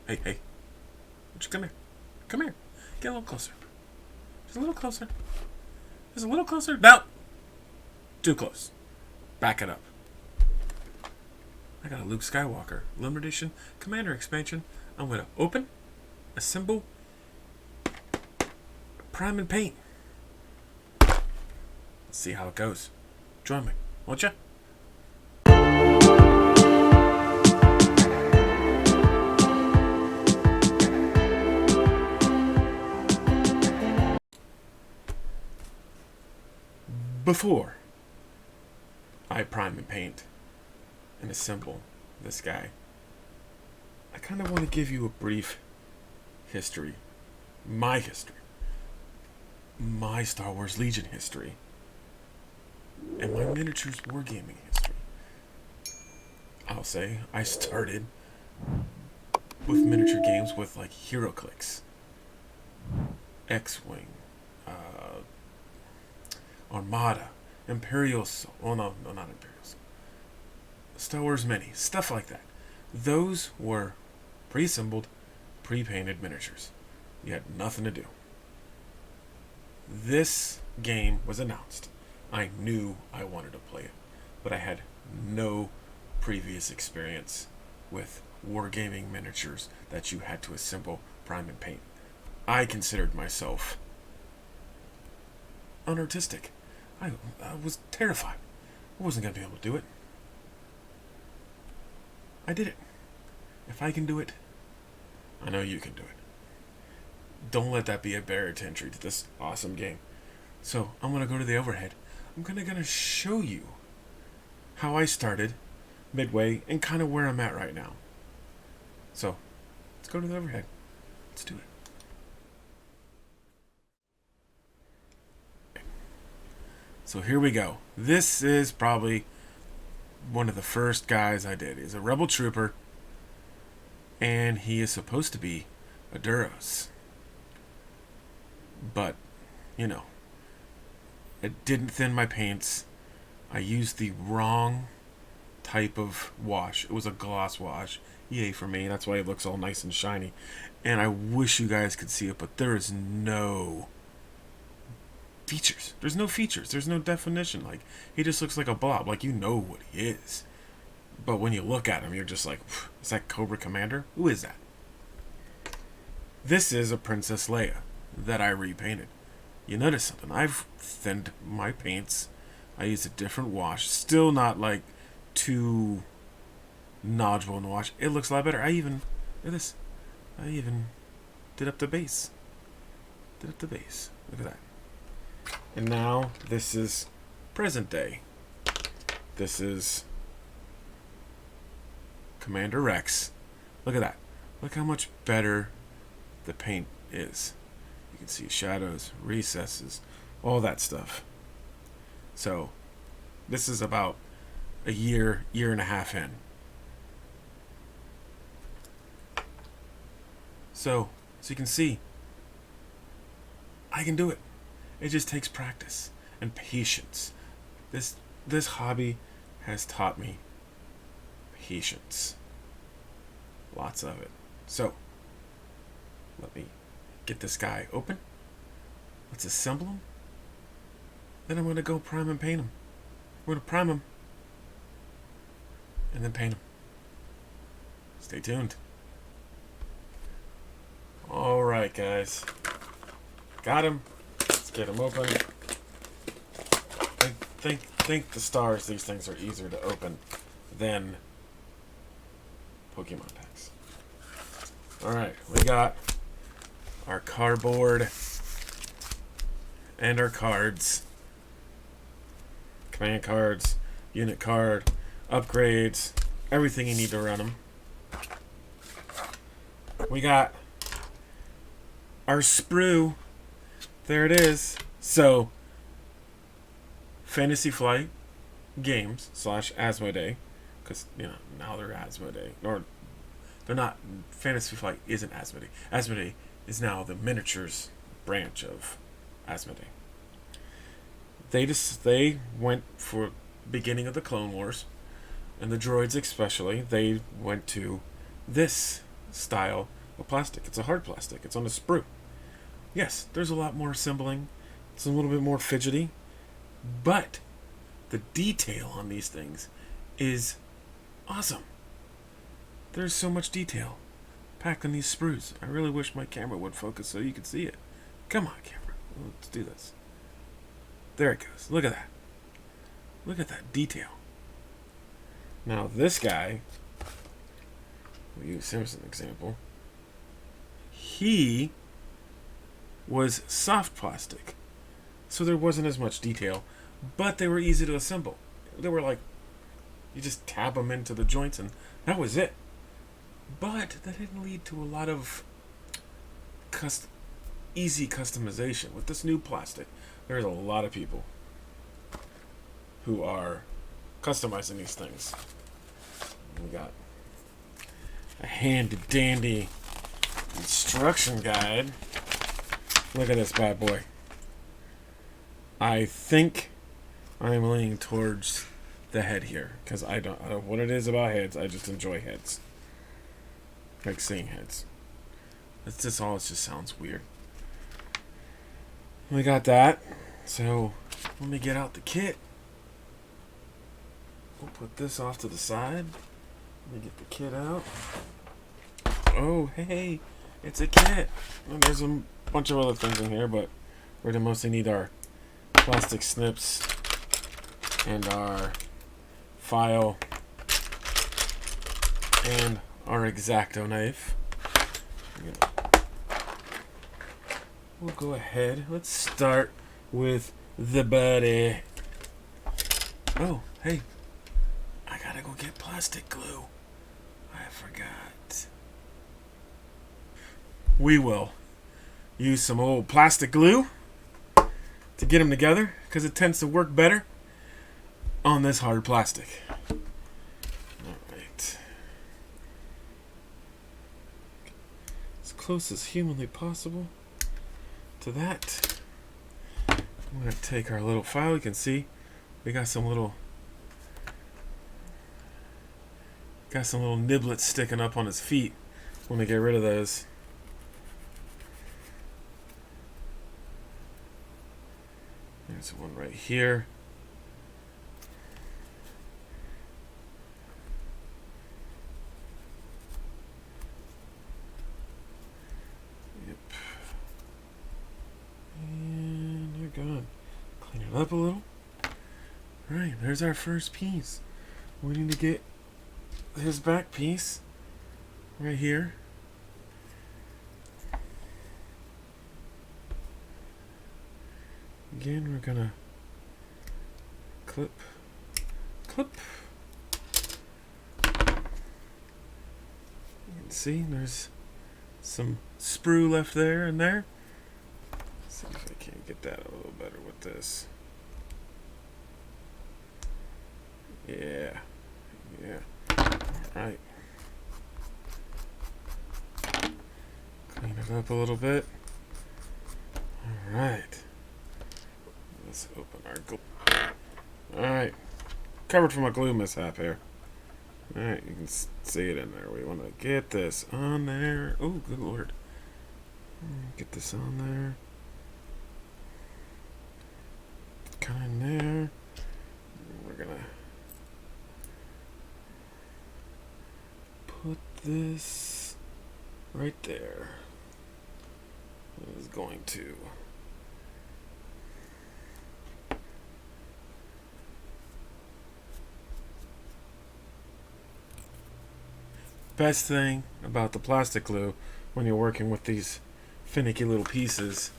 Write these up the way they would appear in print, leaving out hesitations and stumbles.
Hey. Just come here. Come here. Get a little closer. Just a little closer. Just a little closer. No! Too close. Back it up. I got a Luke Skywalker Limited Edition Commander expansion. I'm going to open, assemble, prime and paint. Let's see how it goes. Join me, won't ya? Before I prime and paint and assemble this guy, I kind of want to give you a brief history. My history. My Star Wars Legion history. And my miniatures wargaming history. I'll say I started with miniature games with like HeroClix, X-Wing, Armada, Imperial Soul. Oh no, not Imperial Soul. Star Wars Mini, stuff like that. Those were pre-assembled, pre-painted miniatures. You had nothing to do. This game was announced. I knew I wanted to play it, but I had no previous experience with wargaming miniatures that you had to assemble, prime, and paint. I considered myself unartistic. I was terrified. I wasn't going to be able to do it. I did it. If I can do it, I know you can do it. Don't let that be a barrier to entry to this awesome game. So I'm going to go to the overhead. I'm going to show you how I started midway and kind of where I'm at right now. So let's go to the overhead. Let's do it. So here we go. This is probably one of the first guys I did. He's a rebel trooper, and he is supposed to be a Duros. But, you know, it didn't thin my paints. I used the wrong type of wash. It was a gloss wash. Yay for me. That's why it looks all nice and shiny. And I wish you guys could see it, but there is no features. There's no features. There's no definition. Like, he just looks like a blob. Like, you know what he is. But when you look at him, you're just like, is that Cobra Commander? Who is that? This is a Princess Leia that I repainted. You notice something? I've thinned my paints. I used a different wash. Still not like too nodule in the wash. It looks a lot better. Look at this. I even did up the base. Look at that. And now this is present day. This is Commander Rex. Look at that. Look how much better the paint is. You can see shadows, recesses, all that stuff. So this is about a year and a half in. So you can see, I can do it. It just takes practice and patience. This hobby has taught me patience. Lots of it. So, let me get this guy open. Let's assemble him. Then I'm going to go prime and paint him. We're going to prime him. And then paint him. Stay tuned. Alright, guys. Got him. Let's get him open. Think the stars, these things are easier to open than Pokemon packs. Alright, we got our cardboard and our cards. Command cards, unit card, upgrades, everything you need to run them. We got our sprue. There it is. So, Fantasy Flight Games / Asmodee, because now they're Asmodee, or they're not. Fantasy Flight isn't Asmodee. Asmodee is now the miniatures branch of Asmodee. They went for beginning of the Clone Wars, and the droids especially. They went to this style a plastic. It's a hard plastic. It's on a sprue. Yes, there's a lot more assembling. It's a little bit more fidgety. But the detail on these things is awesome. There's so much detail packed on these sprues. I really wish my camera would focus so you could see it. Come on, camera. Let's do this. There it goes. Look at that. Look at that detail. Now this guy, we'll use him as an example. He was soft plastic, so there wasn't as much detail, but they were easy to assemble. They were like, you just tab them into the joints and that was it. But that didn't lead to a lot of easy customization. With this new plastic, there's a lot of people who are customizing these things. We got a handy dandy instruction guide. Look at this bad boy. I think I'm leaning towards the head here because I don't know what it is about heads. I just enjoy heads. Like seeing heads. It's just all. It just sounds weird. We got that. So let me get out the kit. We'll put this off to the side. Let me get the kit out. Oh, hey, it's a kit. And there's a bunch of other things in here, but we're going to mostly need our plastic snips and our file and our X-Acto knife. We'll go ahead. Let's start with the buddy. Oh, hey. I gotta go get plastic glue. I forgot. We will use some old plastic glue to get them together because it tends to work better on this hard plastic. Alright. As close as humanly possible to that. I'm going to take our little file. You can see we got some little niblets sticking up on his feet. Let me get rid of those. There's one right here. Yep. And they're gone. Clean it up a little. Alright, there's our first piece. We need to get his back piece right here. Again, we're gonna clip. You can see there's some sprue left there and there. Let's see if I can get that a little better with this. Yeah. Alright. Clean it up a little bit. Alright. Let's open our glue. Alright. Covered from a glue mishap here. Alright, you can see it in there. We want to get this on there. Oh, good lord. Get this on there. Kind of in there. We're going to put this right there. It is going to best thing about the plastic glue when you're working with these finicky little pieces,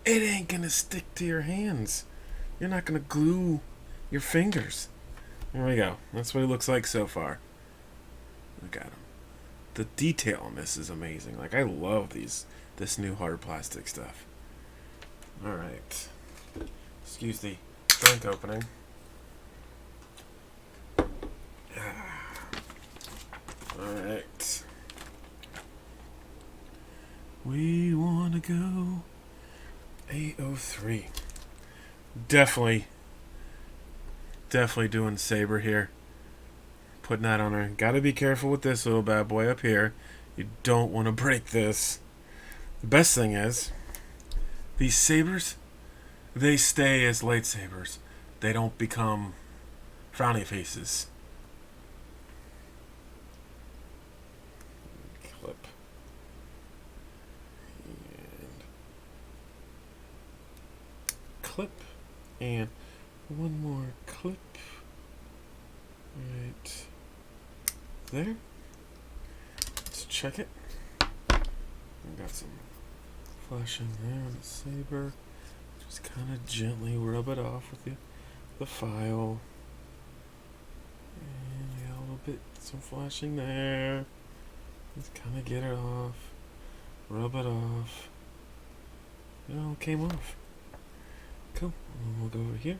it ain't gonna stick to your hands. You're not gonna glue your fingers. There we go. That's what it looks like so far. Look at him. The detail on this is amazing. Like, I love this new hard plastic stuff. Alright. Excuse the drink opening. Alright. We want to go 803. Definitely doing Saber here. Putting that on there. Gotta be careful with this little bad boy up here. You don't want to break this. The best thing is, these sabers, they stay as lightsabers. They don't become frowny faces. Clip. And clip. And one more clip. Right there. Let's check it. We got some flashing there on the saber. Just kind of gently rub it off with the file. And we got a little bit, some flashing there. Just kind of get it off. Rub it off. It all came off. Cool. And we'll go over here.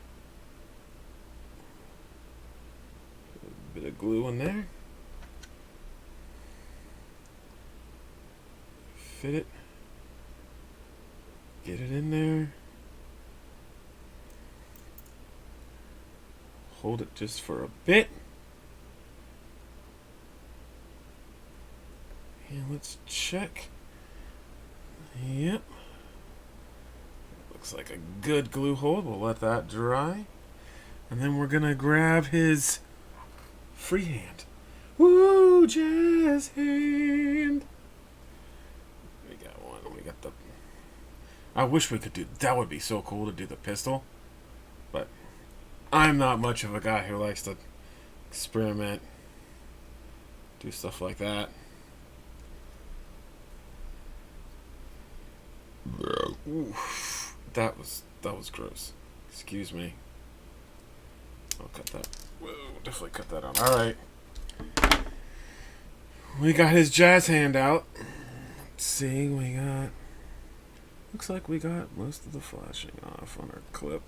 Put a bit of glue in there. Fit it. Get it in there. Hold it just for a bit. And let's check. Yep. Looks like a good glue hold. We'll let that dry. And then we're gonna grab his freehand. Woo, jazz hand. We got one. We got the... I wish we could do... That would be so cool to do the pistol. But I'm not much of a guy who likes to experiment. Do stuff like that. Oof, that was gross. Excuse me. I'll cut that. Whoa, definitely cut that out. All right. We got his jazz hand out. Let's see, we got... Looks like we got most of the flashing off on our clip.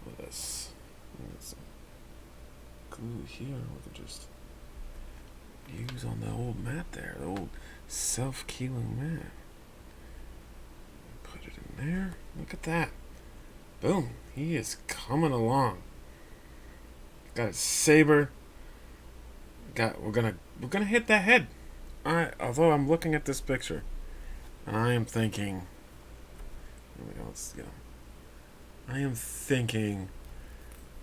With this. Some glue here. We can just use on the old mat there. The old self-keeling mat. Put it in there. Look at that. Boom. He is coming along. Got a saber. We're gonna hit that head. Although I'm looking at this picture, and I am thinking. Here we go. Let's get him. I am thinking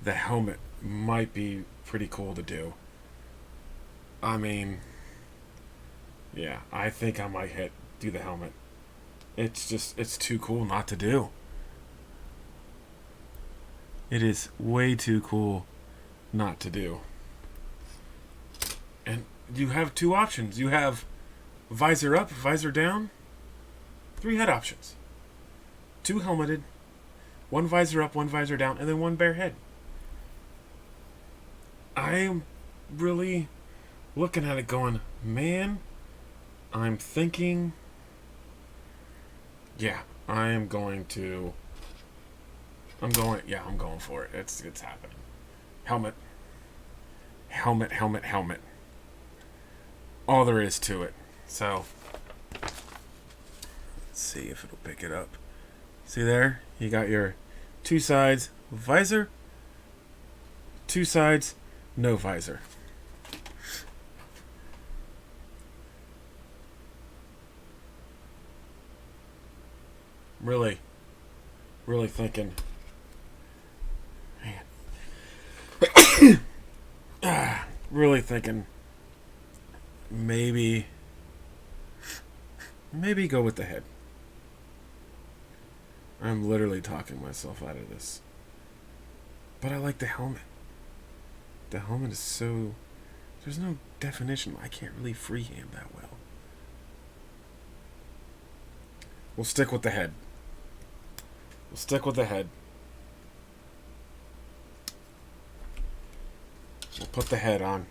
the helmet might be pretty cool to do. I mean, yeah, I think I might do the helmet. It's too cool not to do. It is way too cool not to do. And you have two options. You have visor up, visor down. 3 head options. 2 helmeted, 1 visor up, 1 visor down, and then 1 bare head. I'm really looking at it going, man, I'm thinking, yeah, I'm going for it. It's happening. Helmet. Helmet, helmet, helmet. All there is to it. So, let's see if it'll pick it up. See there? You got your 2 sides visor, 2 sides no visor. Really thinking, man. Really thinking maybe go with the head. I'm literally talking myself out of this. But I like the helmet. The helmet is so... There's no definition. I can't really freehand that well. We'll stick with the head. We'll stick with the head. We'll put the head on.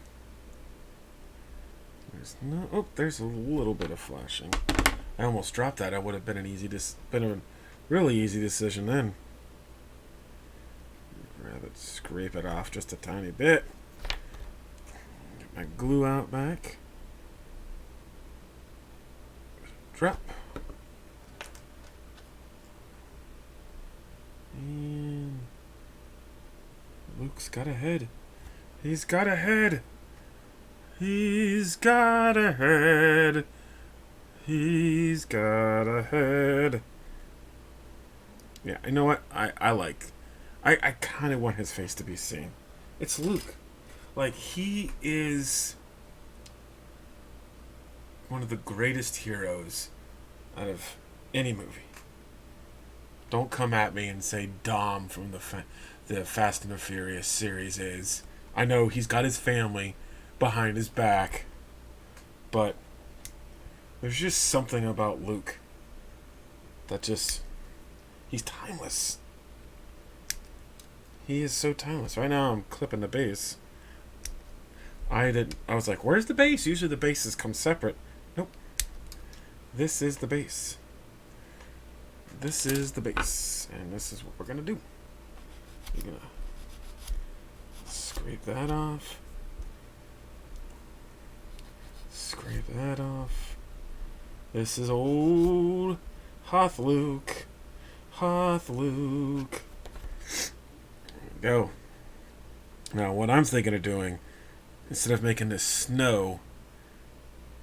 There's a little bit of flashing. I almost dropped that. That would have been a really easy decision then. Grab it, scrape it off just a tiny bit. Get my glue out back. Drop. And Luke's got a head. He's got a head. He's got a head. He's got a head. Yeah, you know what? I kind of want his face to be seen. It's Luke. Like, he is one of the greatest heroes out of any movie. Don't come at me and say Dom from the Fast and the Furious series is. I know he's got his family behind his back, but there's just something about Luke that just... he's timeless. He is so timeless. Right now I'm clipping the bass. I was like, where's the bass? Usually the basses come separate. Nope. This is the bass. This is the bass. And this is what we're going to do. You're going to scrape that off. Scrape that off. This is old Hoth Luke. Hoth Luke. There we go. Now, what I'm thinking of doing, instead of making this snow,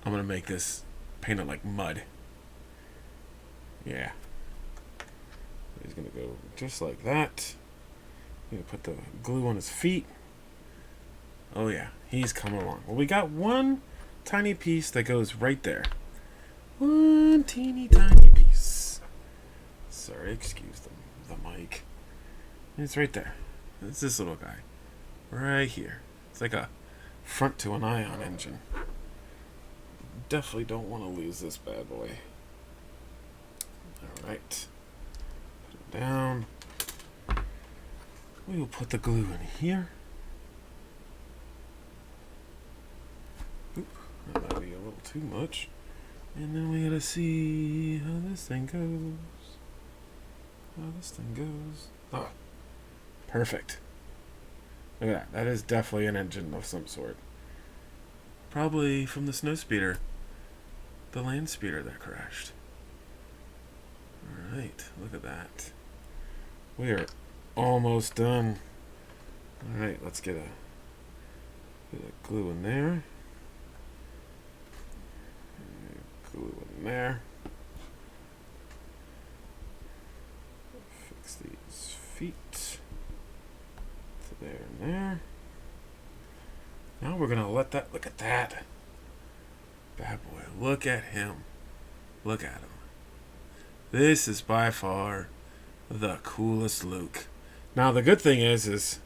I'm going to make this, paint it like mud. Yeah. He's going to go just like that. I'm going to put the glue on his feet. Oh yeah, he's coming along. Well, we got one tiny piece that goes right there. One teeny tiny piece. Sorry, excuse the mic. It's right there. It's this little guy. Right here. It's like a front to an ion engine. Definitely don't want to lose this bad boy. Alright. Put it down. We will put the glue in here. Oop, that might be a little too much. And then we gotta see how this thing goes. How this thing goes. Oh, perfect. Look at that. That is definitely an engine of some sort. Probably from the snowspeeder. The land speeder that crashed. Alright, look at that. We are almost done. Alright, let's get a bit of glue in there. Glue in there. Fix these feet to there and there. Now we're gonna let that, look at that. Bad boy, look at him. Look at him. This is by far the coolest Luke. Now the good thing is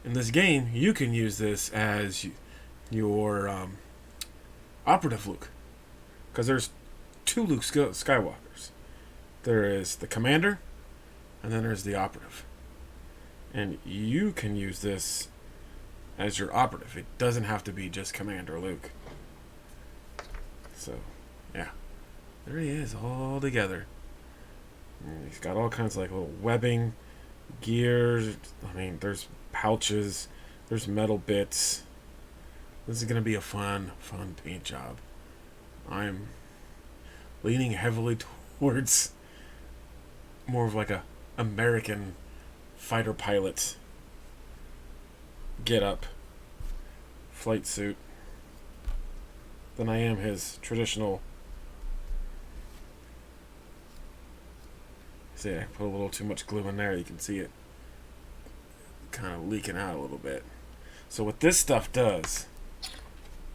in this game you can use this as your operative Luke, because there's two Luke Skywalkers. There is the commander, and then there's the operative, and you can use this as your operative. It doesn't have to be just Commander Luke. So yeah, there he is all together. And he's got all kinds of like little webbing, gears. I mean, there's pouches, there's metal bits. This is gonna be a fun paint job. I'm leaning heavily towards more of like a American fighter pilot get up flight suit than I am his traditional. See, I put a little too much glue in there. You can see it kind of leaking out a little bit. So what this stuff does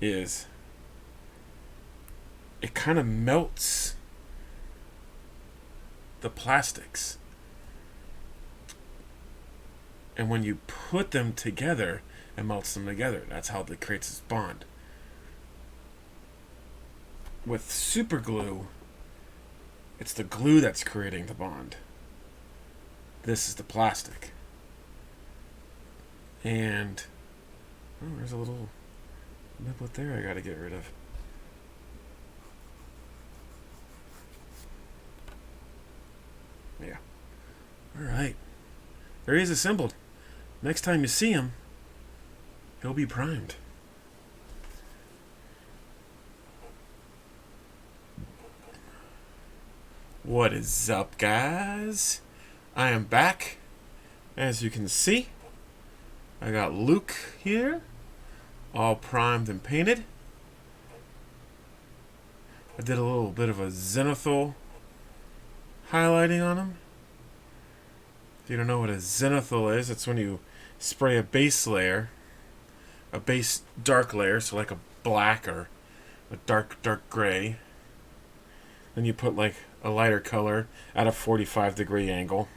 is it kind of melts the plastics, and when you put them together, it melts them together. That's how it creates this bond. With super glue, it's the glue that's creating the bond. This is the plastic. And oh, there's a little nipple there I gotta get rid of. Yeah. Alright. There he is assembled. Next time you see him, he'll be primed. What is up, guys? I am back. As you can see, I got Luke here, all primed and painted. I did a little bit of a zenithal highlighting on them. If you don't know what a zenithal is, it's when you spray a base layer, a base dark layer, so like a black or a dark gray. Then you put like a lighter color at a 45-degree angle.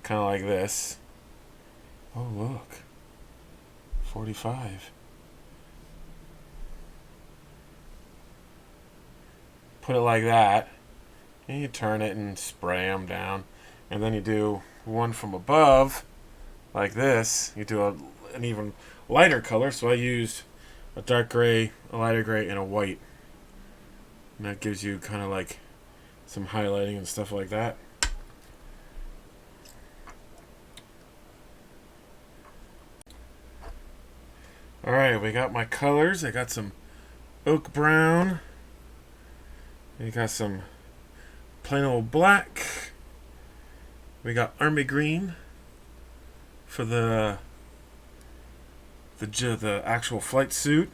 Kind of like this. Oh, look. 45. Put it like that. And you turn it and spray them down. And then you do one from above, like this. You do an even lighter color. So I used a dark gray, a lighter gray, and a white. And that gives you kind of like some highlighting and stuff like that. Alright, we got my colors. I got some oak brown. We got some plain old black. We got army green for the actual flight suit.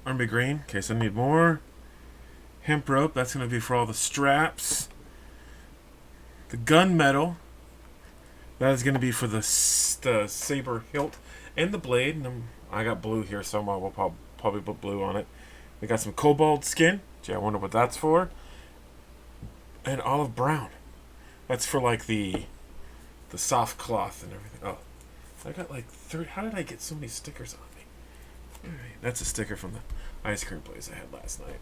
Army green, in case I need more. Hemp rope, that's going to be for all the straps. The gunmetal, that is going to be for the saber hilt and the blade. And I got blue here somewhere. We'll probably put blue on it. We got some cobalt skin. Gee, I wonder what that's for. And olive brown. That's for like the soft cloth and everything. Oh, I got like 30. How did I get so many stickers on me? All right, that's a sticker from the ice cream place I had last night.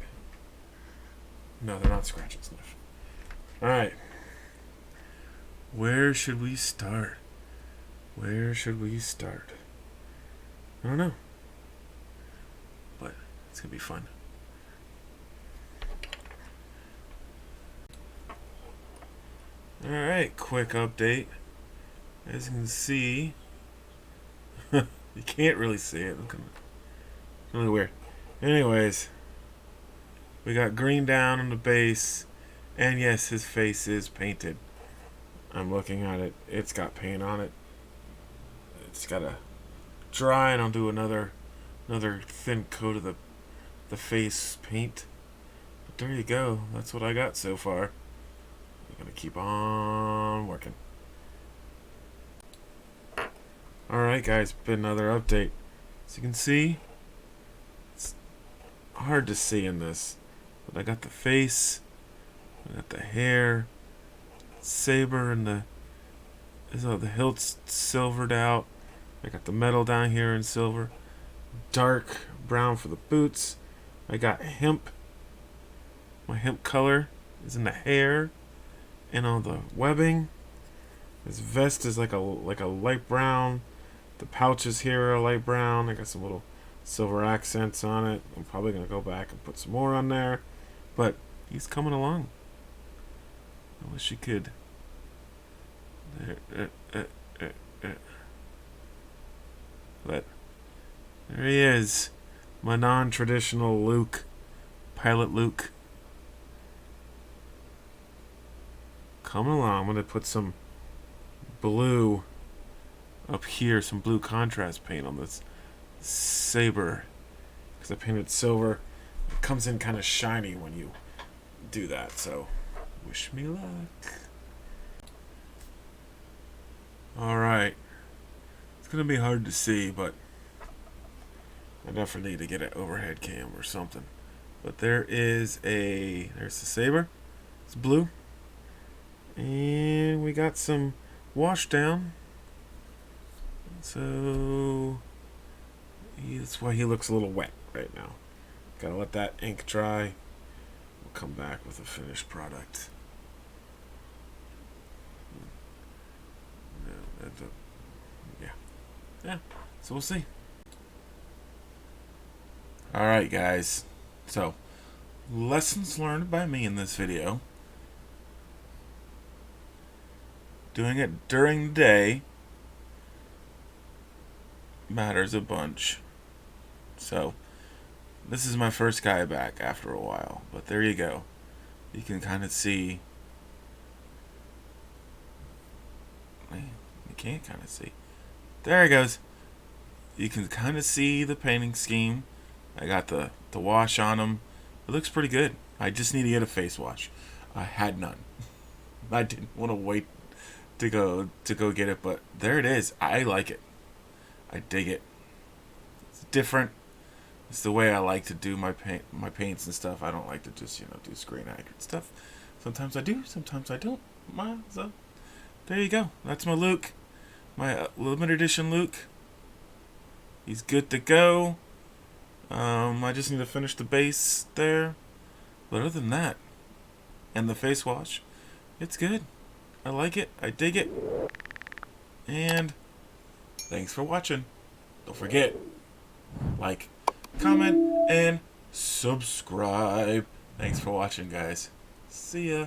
No, they're not scratch and sniff. All right. Where should we start? Where should we start? I don't know. But it's going to be fun. Alright, quick update. As you can see, you can't really see it. It's really weird. Anyways, we got green down on the base. And yes, his face is painted. I'm looking at it. It's got paint on it. It's got to dry, and I'll do another thin coat of the face paint. But there you go. That's what I got so far. I'm gonna keep on working. Alright guys, been another update. As you can see, it's hard to see in this, but I got the face, I got the hair, saber, and the hilt's silvered out. I got the metal down here in silver. Dark brown for the boots. I got hemp. My hemp color is in the hair and on the webbing. This vest is like a light brown. The pouches here are light brown. I got some little silver accents on it. I'm probably gonna go back and put some more on there. But he's coming along. I wish you could. But there he is, my non-traditional Luke, Pilot Luke. Coming along. I'm going to put some blue up here, some blue contrast paint on this saber, because I painted silver. It comes in kind of shiny when you do that, so wish me luck. Alright. It's going to be hard to see, but I definitely need to get an overhead cam or something. But there's the saber. It's blue. And we got some Washdown. So that's why he looks a little wet right now. Gotta let that ink dry. We'll come back with a finished product. Yeah, so we'll see. Alright guys, so lessons learned by me in this video. Doing it during the day matters a bunch. So this is my first guy back after a while, but there you go. You can kind of see. You can't kind of see. There it goes. You can kind of see the painting scheme. I got the wash on them. It looks pretty good. I just need to get a face wash. I had none. I didn't want to wait to go get it, but there it is. I like it. I dig it. It's different. It's the way I like to do my paints and stuff. I don't like to just do screen accurate stuff. Sometimes I do. Sometimes I don't. So there you go. That's my Luke. My limited edition Luke. He's good to go. I just need to finish the base there. But other than that, and the face wash, it's good. I like it. I dig it. And thanks for watching. Don't forget, like, comment, and subscribe. Thanks for watching, guys. See ya.